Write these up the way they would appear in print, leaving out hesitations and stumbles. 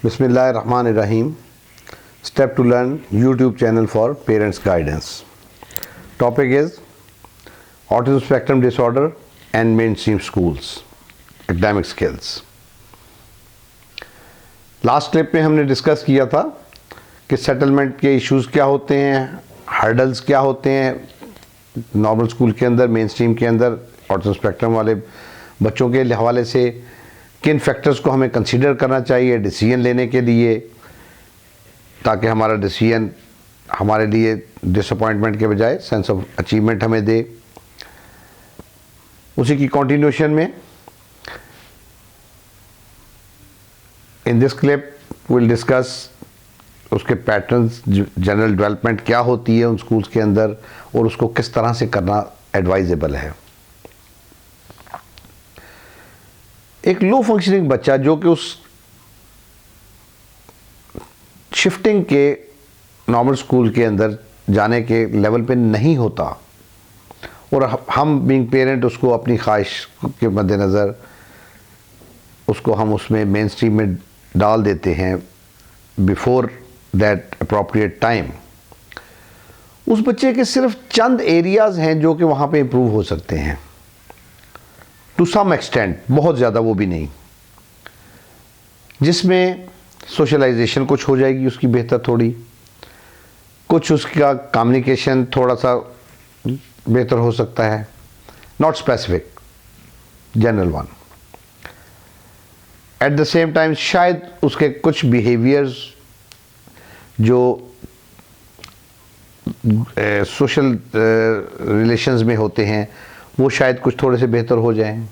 Bismillahirrahmanirrahim. Step to learn YouTube channel for parents guidance. Topic is autism spectrum disorder and mainstream schools academic skills. Last clip में हमने discuss किया था कि settlement के issues क्या होते हैं, हर्डल्स क्या होते हैं नॉर्मल स्कूल के अंदर, मेन स्ट्रीम के अंदर ऑटिज्म स्पेक्ट्रम वाले बच्चों के हवाले से किन फैक्टर्स को हमें कंसीडर करना चाहिए डिसीजन लेने के लिए, ताकि हमारा डिसीजन हमारे लिए डिसअपॉइंटमेंट के बजाय सेंस ऑफ अचीवमेंट हमें दे। उसी की कंटिन्यूएशन में in this clip will discuss उसके पैटर्न्स, जनरल डेवलपमेंट क्या होती है उन स्कूल्स के अंदर और उसको किस तरह से करना एडवाइजेबल है। एक लो फंक्शनिंग बच्चा जो कि उस शिफ्टिंग के नॉर्मल स्कूल के अंदर जाने के लेवल पे नहीं होता और हम बीइंग पेरेंट उसको अपनी ख्वाहिश के मद्देनज़र उसको हम उसमें मेन स्ट्रीम में डाल देते हैं बिफोर दैट अप्रोप्रिएट टाइम, उस बच्चे के सिर्फ चंद एरियाज़ हैं जो कि वहाँ पे इम्प्रूव हो सकते हैं टू सम एक्सटेंट, बहुत ज़्यादा वो भी नहीं, जिसमें सोशलाइजेशन कुछ हो जाएगी उसकी बेहतर, थोड़ी कुछ उसका कम्युनिकेशन थोड़ा सा बेहतर हो सकता है, not specific, general one. At the same time शायद उसके कुछ बिहेवियर्स जो सोशल रिलेशंस में होते हैं वो शायद कुछ थोड़े से बेहतर हो जाएं,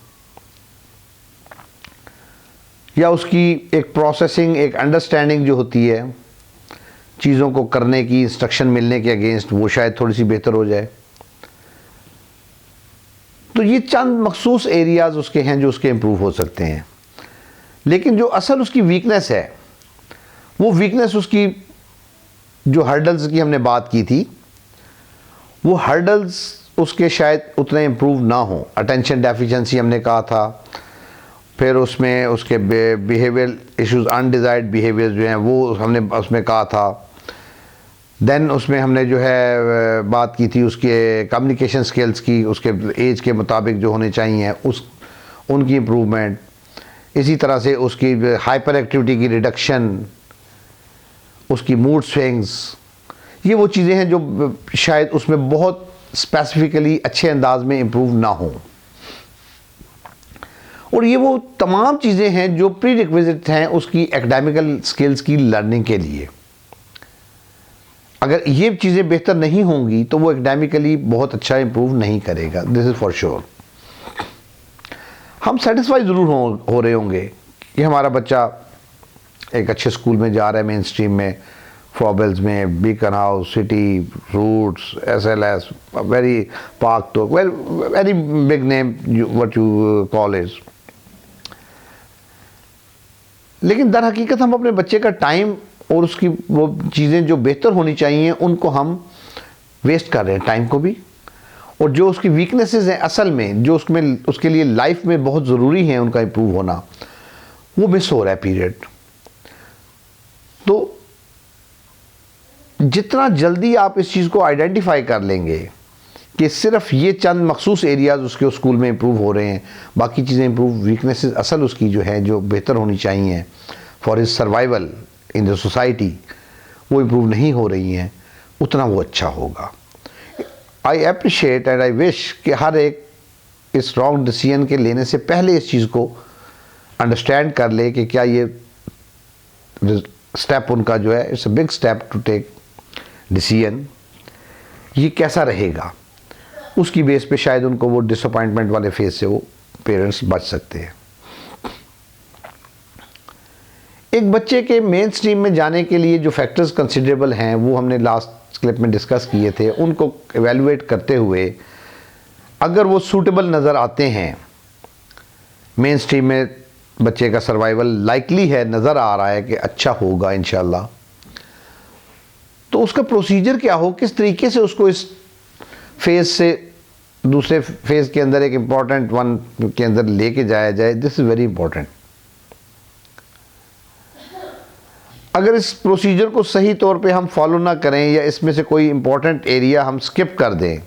या उसकी एक प्रोसेसिंग, एक अंडरस्टैंडिंग जो होती है चीज़ों को करने की, इंस्ट्रक्शन मिलने के अगेंस्ट, वो शायद थोड़ी सी बेहतर हो जाए। तो ये चंद मखसूस एरियाज़ उसके हैं जो उसके इम्प्रूव हो सकते हैं, लेकिन जो असल उसकी वीकनेस है वो वीकनेस उसकी जो हर्डल्स की हमने बात की थी, वो हर्डल्स उसके शायद उतने इम्प्रूव ना हो। अटेंशन डेफिशिएंसी हमने कहा था, फिर उसमें उसके बिहेवियर इश्यूज, अनडिज़ायर्ड बिहेवियर जो हैं वो हमने उसमें कहा था। देन उसमें हमने जो है बात की थी उसके कम्युनिकेशन स्किल्स की, उसके एज के मुताबिक जो होने चाहिए उनकी इम्प्रूवमेंट। इसी तरह से उसकी हाइपर एक्टिविटी की रिडक्शन, उसकी मूड स्विंग्स, ये वो चीज़ें हैं जो शायद उसमें बहुत स्पेसिफिकली अच्छे अंदाज में इम्प्रूव ना हो। और ये वो तमाम चीज़ें हैं जो प्री रिक्विजिट हैं उसकी एकेडमिकल स्किल्स की लर्निंग के लिए। अगर ये चीज़ें बेहतर नहीं होंगी तो वो एकेडमिकली बहुत अच्छा इम्प्रूव नहीं करेगा, दिस इज़ फॉर श्योर। हम सेटिस्फाई ज़रूर हो रहे होंगे कि हमारा बच्चा एक अच्छे स्कूल में जा रहा है, मेन स्ट्रीम में, फॉबल्स में, Beaconhouse, City, Roots, SLS, very park तो very big name what you call is. लेकिन दर हकीकत हम अपने बच्चे का टाइम और उसकी वो चीज़ें जो बेहतर होनी चाहिए उनको हम वेस्ट कर रहे हैं, टाइम को भी, और जो उसकी वीकनेसेस हैं असल में जो उसमें उसके लिए लाइफ में बहुत ज़रूरी है उनका इम्प्रूव होना, वो मिस हो रहा है पीरियड। तो जितना जल्दी आप इस चीज़ को आइडेंटिफाई कर लेंगे कि सिर्फ ये चंद मखसूस एरियाज़ उसके स्कूल में इम्प्रूव हो रहे हैं, बाकी चीज़ें इम्प्रूव, वीकनेसेस असल उसकी जो है जो बेहतर होनी चाहिए for his survival in the society, वो इम्प्रूव नहीं हो रही हैं, उतना वो अच्छा होगा। I appreciate and I wish कि हर एक इस रॉन्ग डिसीजन के लेने से पहले इस चीज़ को अंडरस्टैंड कर ले कि क्या ये स्टेप उनका जो है, it's a big step to take decision, ये कैसा रहेगा, उसकी बेस पे शायद उनको वो डिसअपॉइंटमेंट वाले फेज से वो पेरेंट्स बच सकते हैं। एक बच्चे के मेन स्ट्रीम में जाने के लिए जो फैक्टर्स कंसिडरेबल हैं वो हमने लास्ट क्लिप में डिस्कस किए थे। उनको एवेलुएट करते हुए अगर वो सूटेबल नज़र आते हैं, मेन स्ट्रीम में बच्चे का सर्वाइवल लाइकली है, नज़र आ रहा है कि अच्छा होगा इंशाल्लाह, तो उसका प्रोसीजर क्या हो, किस तरीके से उसको इस फेज़ से दूसरे फेज़ के अंदर, एक इम्पॉर्टेंट वन के अंदर लेके जाया जाए, दिस इज़ वेरी इंपॉर्टेंट। अगर इस प्रोसीजर को सही तौर पे हम फॉलो ना करें या इसमें से कोई इंपॉर्टेंट एरिया हम स्किप कर दें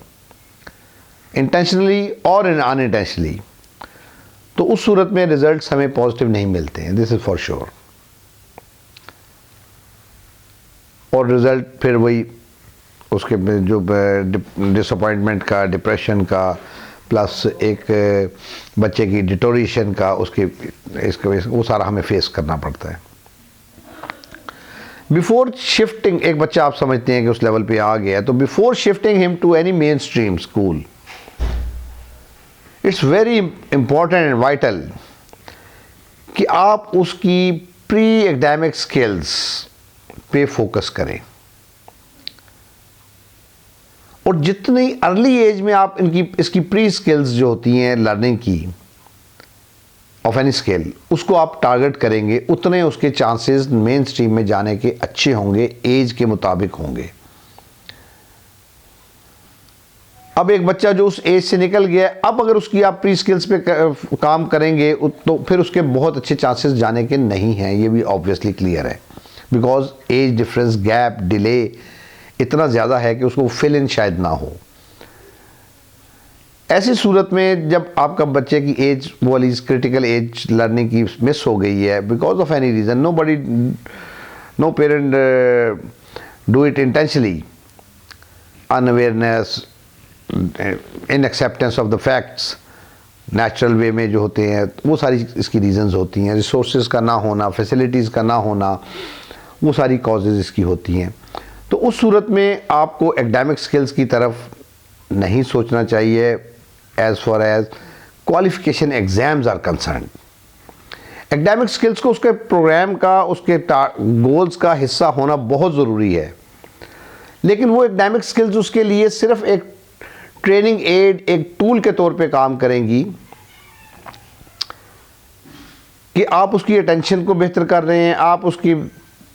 इंटेंशनली और अनइंटेंशनली, तो उस सूरत में रिजल्ट्स हमें पॉजिटिव नहीं मिलते हैं, दिस इज़ फॉर श्योर। और रिज़ल्ट फिर वही उसके जो डिसअपॉइंटमेंट का, डिप्रेशन का, प्लस एक बच्चे की डिटोरेशन का, इसके वो सारा हमें फेस करना पड़ता है। बिफोर शिफ्टिंग, एक बच्चा आप समझते हैं कि उस लेवल पे आ गया है, तो before shifting him to any mainstream school, it's very important and vital कि आप उसकी प्री एकेडमिक स्किल्स पे फोकस करें। और जितनी अर्ली एज में आप इसकी प्री स्किल्स जो होती हैं लर्निंग की ऑफ एनी स्किल, उसको आप टारगेट करेंगे, उतने उसके चांसेस मेन स्ट्रीम में जाने के अच्छे होंगे, एज के मुताबिक होंगे। अब एक बच्चा जो उस एज से निकल गया, अब अगर उसकी आप प्री स्किल्स पे काम करेंगे तो फिर उसके बहुत अच्छे चांसेस जाने के नहीं हैं, ये भी ऑब्वियसली क्लियर है, because age difference, gap, delay इतना ज़्यादा है कि उसको फिल इन शायद ना हो। ऐसी सूरत में जब आपका बच्चे की एज वाली क्रिटिकल एज लर्निंग की मिस हो गई है because of any reason, no parent do it intentionally, unawareness, in acceptance of the facts, natural way में जो होते हैं, वो सारी इसकी रीजंस होती हैं। रिसोर्सेज का ना होना, फैसिलिटीज़ का ना होना, वो सारी कॉजेज़ इसकी होती हैं। तो उस सूरत में आपको एकेडमिक स्किल्स की तरफ नहीं सोचना चाहिए as far as qualification exams are concern. Academic skills को उसके प्रोग्राम का, उसके गोल्स का हिस्सा होना बहुत ज़रूरी है, लेकिन वो एकेडमिक स्किल्स उसके लिए सिर्फ एक ट्रेनिंग एड, एक टूल के तौर पे काम करेंगी कि आप उसकी अटेंशन को बेहतर कर रहे हैं, आप उसकी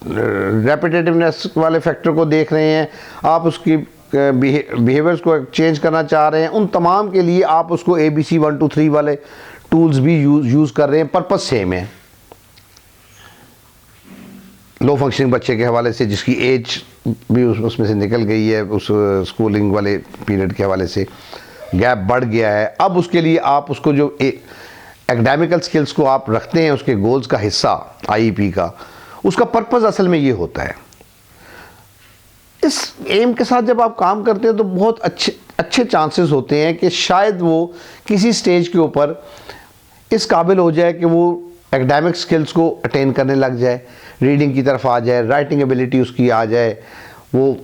रेपिटेटिवनेस वाले फैक्टर को देख रहे हैं, आप उसकी बिहेवियर्स को चेंज करना चाह रहे हैं, उन तमाम के लिए आप उसको ABC 1 2 3 वाले टूल्स भी यूज़ कर रहे हैं। पर्पस सेम है। लो फंक्शनिंग बच्चे के हवाले से जिसकी एज भी उसमें से निकल गई है, उस स्कूलिंग वाले पीरियड के हवाले से गैप बढ़ गया है, अब उसके लिए आप उसको जो एकेडमिकल स्किल्स को आप रखते हैं उसके गोल्स का हिस्सा IEP का, उसका पर्पस असल में ये होता है। इस एम के साथ जब आप काम करते हैं तो बहुत अच्छे चांसेस होते हैं कि शायद वो किसी स्टेज के ऊपर इस काबिल हो जाए कि वो एकेडमिक स्किल्स को अटेन करने लग जाए, रीडिंग की तरफ आ जाए, राइटिंग एबिलिटी उसकी आ जाए। वो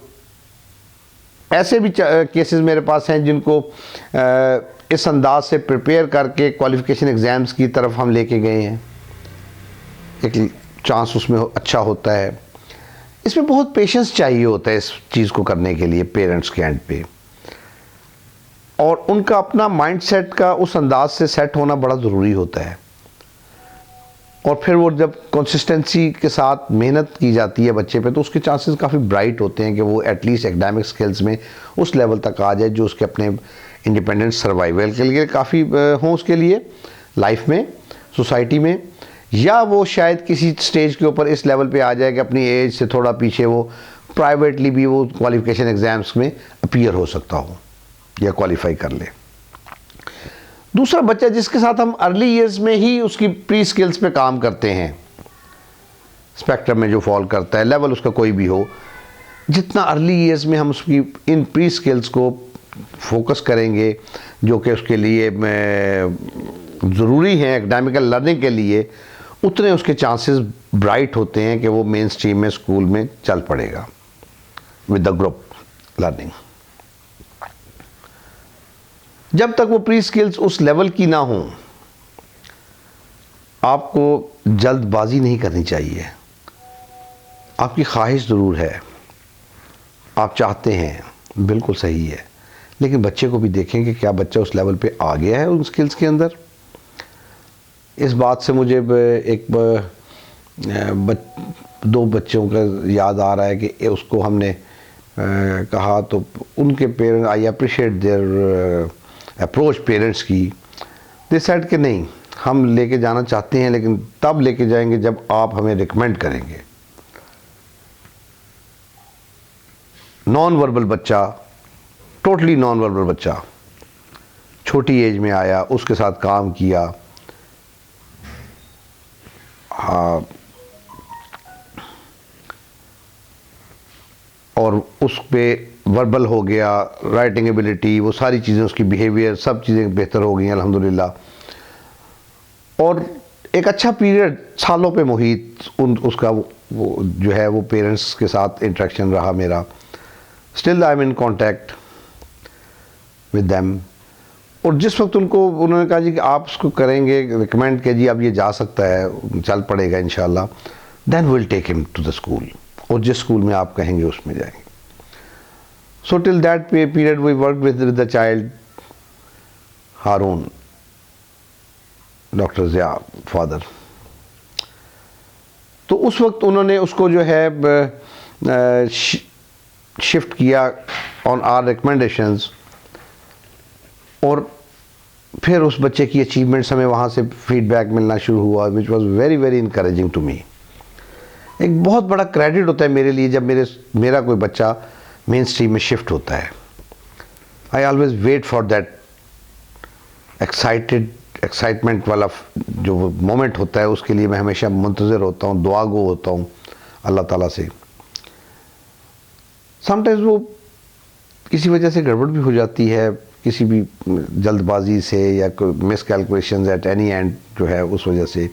ऐसे भी केसेस मेरे पास हैं जिनको इस अंदाज से प्रिपेयर करके क्वालिफिकेशन एग्ज़ाम्स की तरफ हम लेके गए हैं, एक चांस उसमें अच्छा होता है। इसमें बहुत पेशेंस चाहिए होता है इस चीज़ को करने के लिए पेरेंट्स के एंड पे, और उनका अपना माइंडसेट का उस अंदाज से सेट होना बड़ा ज़रूरी होता है। और फिर वो जब कंसिस्टेंसी के साथ मेहनत की जाती है बच्चे पे, तो उसके चांसेस काफ़ी ब्राइट होते हैं कि वो एटलीस्ट एकेडमिक स्किल्स में उस लेवल तक आ जाए जो उसके अपने इंडिपेंडेंट सर्वाइवल के लिए काफ़ी हों, उसके लिए लाइफ में, सोसाइटी में, या वो शायद किसी स्टेज के ऊपर इस लेवल पे आ जाए कि अपनी एज से थोड़ा पीछे वो प्राइवेटली भी वो क्वालिफिकेशन एग्ज़ाम्स में अपीयर हो सकता हो या क्वालिफाई कर ले। दूसरा बच्चा जिसके साथ हम अर्ली ईयर्स में ही उसकी प्री स्किल्स पे काम करते हैं, स्पेक्ट्रम में जो फॉल करता है, लेवल उसका कोई भी हो, जितना अर्ली ईयर्स में हम उसकी इन प्री स्किल्स को फोकस करेंगे जो कि उसके लिए ज़रूरी हैं एकेडमिकल लर्निंग के लिए, उतने उसके चांसेस ब्राइट होते हैं कि वो मेन स्ट्रीम में स्कूल में चल पड़ेगा विद द ग्रुप लर्निंग। जब तक वो प्री स्किल्स उस लेवल की ना हो, आपको जल्दबाजी नहीं करनी चाहिए। आपकी ख्वाहिश ज़रूर है, आप चाहते हैं, बिल्कुल सही है, लेकिन बच्चे को भी देखें कि क्या बच्चा उस लेवल पे आ गया है उन स्किल्स के अंदर। इस बात से मुझे दो बच्चों का याद आ रहा है कि उसको हमने कहा तो उनके parents, I appreciate their approach parents की, दे सेड कि नहीं, हम लेके जाना चाहते हैं लेकिन तब लेके जाएंगे जब आप हमें रिकमेंड करेंगे। नॉन वर्बल बच्चा, टोटली नॉन वर्बल बच्चा, छोटी एज में आया, उसके साथ काम किया, हाँ, और उस पे वर्बल हो गया, राइटिंग एबिलिटी, वो सारी चीज़ें, उसकी बिहेवियर, सब चीज़ें बेहतर हो गई अल्हम्दुलिल्लाह। और एक अच्छा पीरियड सालों पे मोहित उसका वो जो है वो पेरेंट्स के साथ इंटरेक्शन रहा मेरा। Still I am in contact with them. और जिस वक्त उन्होंने कहा जी कि आप उसको करेंगे, रिकमेंड किया जी अब ये जा सकता है, चल पड़ेगा इंशाल्लाह, then will take him to the school, और जिस स्कूल में आप कहेंगे उसमें जाएंगे। So till that period we work with the child Haroon, doctor Zia father. तो उस वक्त उन्होंने उसको जो है शिफ्ट किया ऑन आवर रिकमेंडेशंस, और फिर उस बच्चे की अचीवमेंट्स हमें वहाँ से फीडबैक मिलना शुरू हुआ, which was very very encouraging to me. एक बहुत बड़ा क्रेडिट होता है मेरे लिए जब मेरा कोई बच्चा मेन स्ट्रीम में शिफ्ट होता है। I always wait for that excitement वाला जो मोमेंट होता है, उसके लिए मैं हमेशा मुंतज़िर होता हूँ, दुआ गो होता हूँ अल्लाह ताला से। समटाइम्स वो किसी वजह से गड़बड़ भी हो जाती है, किसी भी जल्दबाजी से या कोई miss calculation at any and जो है, उस वजह से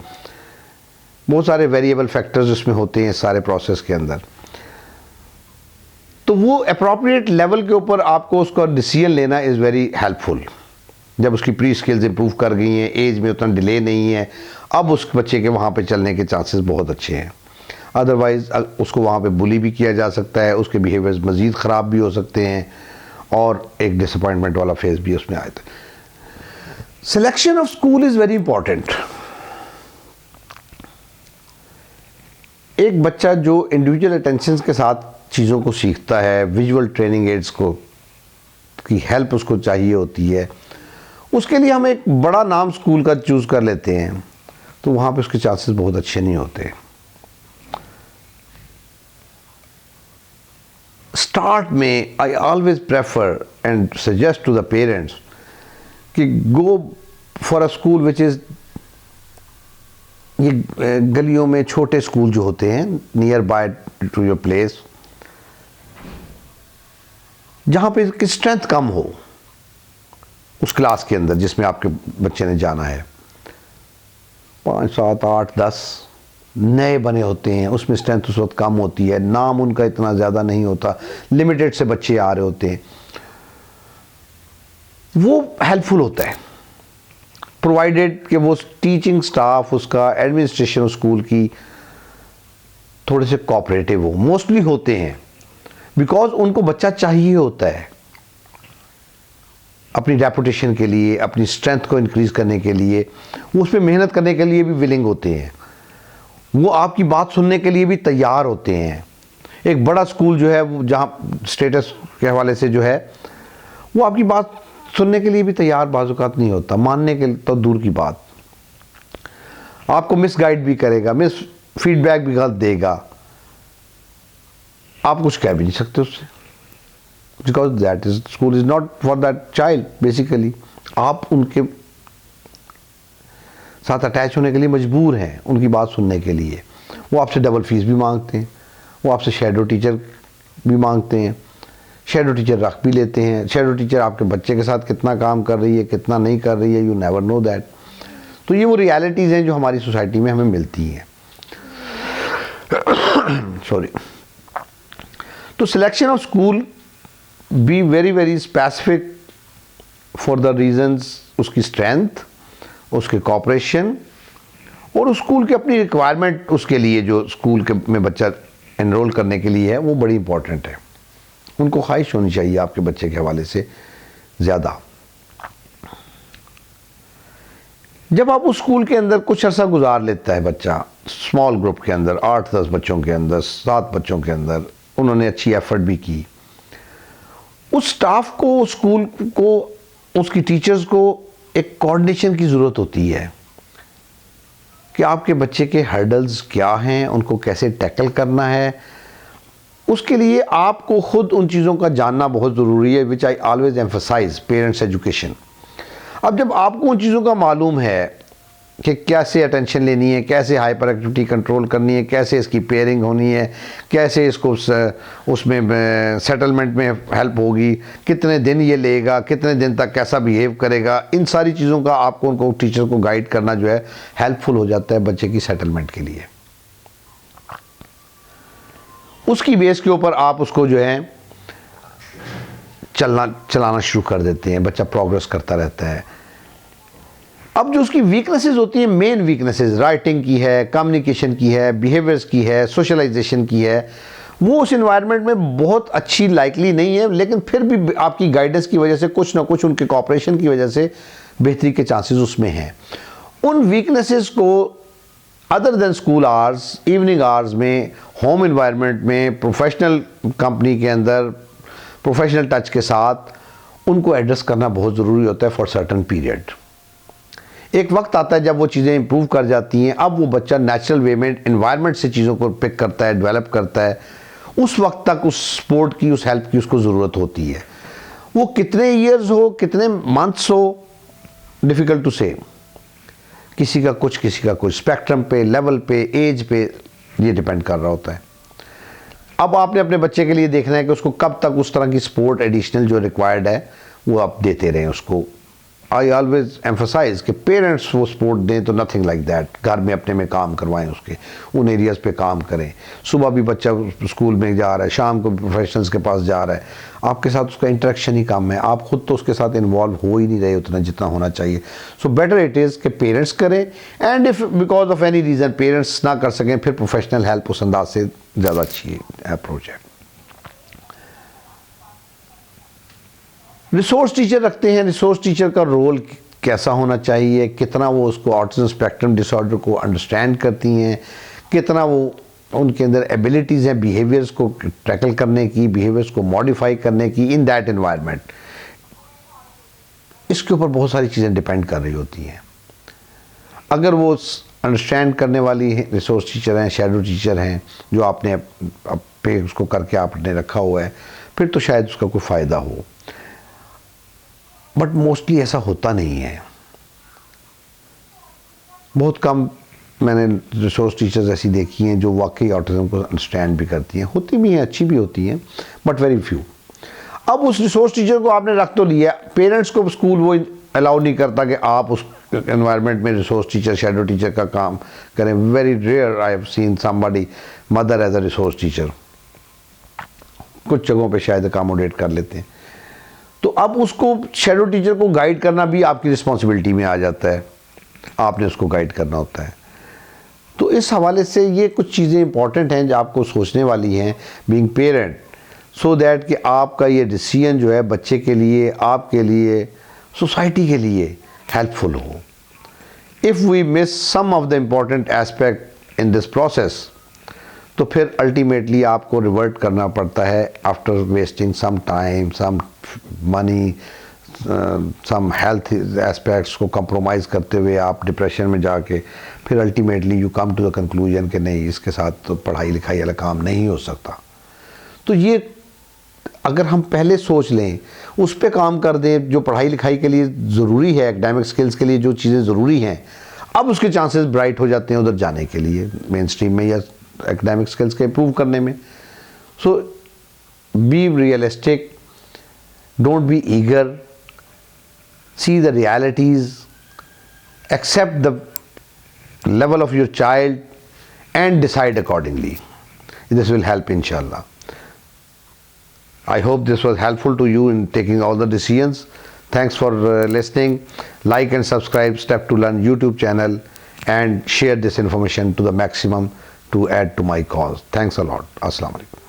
बहुत सारे वेरिएबल फैक्टर्स उसमें होते हैं सारे प्रोसेस के अंदर। तो वो अप्रोप्रिएट लेवल के ऊपर आपको उसका डिसीजन लेना इज़ वेरी हेल्पफुल। जब उसकी प्री स्किल्स इंप्रूव कर गई हैं, एज में उतना डिले नहीं है, अब उस बच्चे के वहाँ पे चलने के चांसेस बहुत अच्छे हैं। अदरवाइज़ उसको वहाँ पे बुली भी किया जा सकता है, उसके बिहेवियर्स मज़ीद ख़राब भी हो सकते हैं, और एक डिसअपॉइंटमेंट वाला फेज़ भी उसमें आया था। Selection of school is very important. एक बच्चा जो इंडिविजुअल अटेंशन के साथ चीज़ों को सीखता है, विजुअल ट्रेनिंग एड्स को की हेल्प उसको चाहिए होती है, उसके लिए हम एक बड़ा नाम स्कूल का चूज़ कर लेते हैं, तो वहाँ पे उसके चांसेस बहुत अच्छे नहीं होते। स्टार्ट में I always prefer and suggest to the parents कि go for a school which is, ये गलियों में छोटे स्कूल जो होते हैं nearby to your place, जहाँ पे इसकी स्ट्रेंथ कम हो उस क्लास के अंदर जिसमें आपके बच्चे ने जाना है। 5, 7, 8, 10 नए बने होते हैं, उसमें स्ट्रेंथ उस वक्त कम होती है, नाम उनका इतना ज़्यादा नहीं होता, लिमिटेड से बच्चे आ रहे होते हैं, वो हेल्पफुल होता है, प्रोवाइडेड कि वो टीचिंग स्टाफ, उसका एडमिनिस्ट्रेशन स्कूल की थोड़े से कोऑपरेटिव हो। मोस्टली होते हैं, बिकॉज उनको बच्चा चाहिए होता है अपनी रेपुटेशन के लिए, अपनी स्ट्रेंथ को इंक्रीज़ करने के लिए, वो उस पर मेहनत करने के लिए भी विलिंग होते हैं, वो आपकी बात सुनने के लिए भी तैयार होते हैं। एक बड़ा स्कूल जो है वो जहाँ स्टेटस के हवाले से जो है वो आपकी बात सुनने के लिए भी तैयार बाज़-औक़ात नहीं होता, मानने के तो दूर की बात, आपको मिसगाइड भी करेगा, मिस फीडबैक भी गलत देगा, आप कुछ कह भी नहीं सकते उससे, because that is school is not for that child basically. आप उनके साथ अटैच होने के लिए मजबूर हैं, उनकी बात सुनने के लिए। वो आपसे डबल फीस भी मांगते हैं, वो आपसे शैडो टीचर भी मांगते हैं, शैडो टीचर रख भी लेते हैं। शैडो टीचर आपके बच्चे के साथ कितना काम कर रही है, कितना नहीं कर रही है, यू नेवर नो दैट। तो ये वो रियलिटीज़ हैं जो हमारी सोसाइटी में हमें मिलती हैं। सॉरी। तो selection of school be very very specific for the reasons, उसकी स्ट्रेंथ, उसके कॉपरेशन, और उस स्कूल की अपनी रिक्वायरमेंट, उसके लिए जो स्कूल के में बच्चा एनरोल करने के लिए है वो बड़ी इंपॉर्टेंट है। उनको ख्वाहिश होनी चाहिए आपके बच्चे के हवाले से ज़्यादा। जब आप उस स्कूल के अंदर कुछ अर्सा गुजार लेता है बच्चा, स्मॉल ग्रुप के अंदर 8-10 बच्चों के अंदर, 7 बच्चों के अंदर, उन्होंने अच्छी एफर्ट भी की, उस स्टाफ को, उस स्कूल को, उसकी टीचर्स को एक कोऑर्डिनेशन की ज़रूरत होती है कि आपके बच्चे के हर्डल्स क्या हैं, उनको कैसे टैकल करना है, उसके लिए आपको खुद उन चीज़ों का जानना बहुत ज़रूरी है, which I always emphasise parents education. अब जब आपको उन चीज़ों का मालूम है कि कैसे अटेंशन लेनी है, कैसे हाइपर एक्टिविटी कंट्रोल करनी है, कैसे इसकी पेयरिंग होनी है, कैसे इसको उसमें सेटलमेंट में हेल्प होगी, कितने दिन ये लेगा, कितने दिन तक कैसा बिहेव करेगा, इन सारी चीज़ों का आपको उनको टीचर को गाइड करना जो है हेल्पफुल हो जाता है बच्चे की सेटलमेंट के लिए। उसकी बेस के ऊपर आप उसको जो है चलाना शुरू कर देते हैं, बच्चा प्रोग्रेस करता रहता है। अब जो उसकी वीकनेसेस होती हैं, मेन वीकनेसेस राइटिंग की है, कम्युनिकेशन की है, बिहेवियर्स की है, सोशलाइजेशन की है, वो उस एनवायरनमेंट में बहुत अच्छी लाइकली नहीं है, लेकिन फिर भी आपकी गाइडेंस की वजह से कुछ ना कुछ उनके कोऑपरेशन की वजह से बेहतरी के चांसेस उसमें हैं। उन वीकनेसेस को other than school hours, evening hours में, होम एनवायरनमेंट में, प्रोफेशनल कंपनी के अंदर प्रोफेशनल टच के साथ उनको एड्रेस करना बहुत ज़रूरी होता है फॉर सर्टन पीरियड। एक वक्त आता है जब वो चीज़ें इंप्रूव कर जाती हैं, अब वो बच्चा नेचुरल वे में एनवायरनमेंट से चीज़ों को पिक करता है, डेवलप करता है। उस वक्त तक उस सपोर्ट की, उस हेल्प की उसको ज़रूरत होती है। वो कितने ईयर्स हो, कितने मंथ्स हो, डिफ़िकल्ट टू से। किसी का कुछ स्पेक्ट्रम पे, लेवल पे, एज पे ये डिपेंड कर रहा होता है। अब आपने अपने बच्चे के लिए देखना है कि उसको कब तक उस तरह की सपोर्ट एडिशनल जो रिक्वायर्ड है वो आप देते रहें उसको। आई ऑलवेज एम्फसाइज कि पेरेंट्स वो सपोर्ट दें तो नथिंग लाइक दैट, घर में अपने में काम करवाएं, उसके उन एरियाज़ पे काम करें। सुबह भी बच्चा स्कूल में जा रहा है, शाम को प्रोफेशनल्स के पास जा रहा है, आपके साथ उसका इंटरेक्शन ही कम है, आप खुद तो उसके साथ इन्वॉल्व हो ही नहीं रहे उतना जितना होना चाहिए। सो बेटर इट इज़ कि पेरेंट्स करें, and if because of any reason parents ना कर सकें, फिर प्रोफेशनल हेल्प उस अंदाज से ज़्यादा अच्छी अप्रोच है। रिसोर्स टीचर रखते हैं, रिसोर्स टीचर का रोल कैसा होना चाहिए, कितना वो उसको ऑटिज्म स्पेक्ट्रम डिसऑर्डर को अंडरस्टैंड करती हैं, कितना वो उनके अंदर एबिलिटीज़ हैं बिहेवियर्स को टैकल करने की, बिहेवियर्स को मॉडिफाई करने की इन दैट एनवायरनमेंट, इसके ऊपर बहुत सारी चीज़ें डिपेंड कर रही होती हैं। अगर वो अंडरस्टैंड करने वाली रिसोर्स टीचर हैं, शैडो टीचर हैं, जो आपने पे उसको करके आपने रखा हुआ है, फिर तो शायद उसका कोई फ़ायदा हो, बट मोस्टली ऐसा होता नहीं है। बहुत कम मैंने रिसोर्स टीचर्स ऐसी देखी हैं जो वाकई ऑटिज्म को अंडरस्टैंड भी करती हैं, होती भी हैं, अच्छी भी होती हैं, बट वेरी फ्यू। अब उस रिसोर्स टीचर को आपने रख तो लिया, पेरेंट्स को स्कूल वो अलाउ नहीं करता कि आप उस एनवायरनमेंट में रिसोर्स टीचर, शैडो टीचर का काम करें। Very rare I have seen somebody mother as a resource teacher, कुछ जगहों पे शायद अकोमोडेट कर लेते हैं। तो अब उसको शैडो टीचर को गाइड करना भी आपकी रिस्पॉन्सिबिलिटी में आ जाता है, आपने उसको गाइड करना होता है। तो इस हवाले से ये कुछ चीज़ें इंपॉर्टेंट हैं जो आपको सोचने वाली हैं बीइंग पेरेंट, सो दैट कि आपका ये डिसीजन जो है बच्चे के लिए, आपके लिए, सोसाइटी के लिए हेल्पफुल हो। If we miss some of the important aspect in this process, तो फिर अल्टीमेटली आपको रिवर्ट करना पड़ता है after wasting some time, some money, some health aspects को कंप्रोमाइज़ करते हुए आप डिप्रेशन में जाके फिर ultimately you come to the conclusion कि नहीं, इसके साथ तो पढ़ाई लिखाई वाला काम नहीं हो सकता। तो ये अगर हम पहले सोच लें, उस पे काम कर दें जो पढ़ाई लिखाई के लिए ज़रूरी है, एकेडमिक स्किल्स के लिए जो चीज़ें ज़रूरी हैं, अब उसके चांसेस ब्राइट हो जाते हैं उधर जाने के लिए, मेन स्ट्रीम में या एकेडमिक स्किल्स के इम्प्रूव करने में। So be realistic, don't be eager, see the realities, accept the level of your child and decide accordingly. This will help inshallah. I hope this was helpful to you in taking all the decisions. Thanks for listening. Like and subscribe Step to Learn YouTube channel and share this information to the maximum to add to my cause. Thanks a lot. Assalamu alaikum.